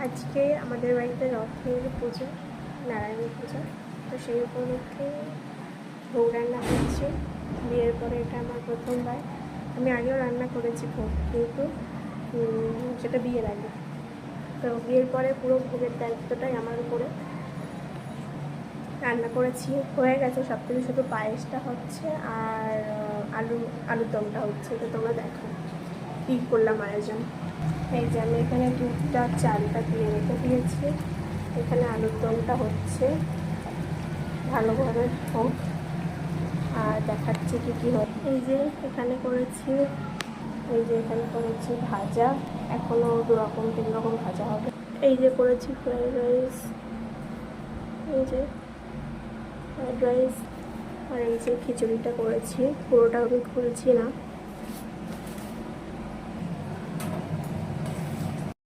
আজকে আমাদের বাড়িতে রথের পুজো, নারায়ণের পূজা। তো সেই উপলক্ষে ভোগ রান্না করছি। বিয়ের পরে এটা আমার প্রথমবার। আমি আগেও রান্না করেছি ভোগ, কিন্তু সেটা বিয়ের আগে। তো বিয়ের পরে পুরো ভোগের দায়িত্বটাই আমার উপরে। রান্না করেছি, হয়ে গেছে সব থেকে, শুধু পায়েসটা হচ্ছে আর আলুর দমটা হচ্ছে। তো তোমরা দেখো কী করলাম আয়োজন। এই যে আমি এখানে দুধটা চালটা দিয়ে রেখে দিয়েছি, এখানে আলুর দমটা হচ্ছে, ভালোভাবে হোক। আর দেখাচ্ছি কী কী হয়। এই যে এখানে করেছি, ভাজা, এখনও 2 রকম 3 রকম ভাজা হবে। এই যে করেছি ফ্রাইড রাইস, আর এই যে খিচুড়িটা করেছি, পুরোটা আমি খুলছি না।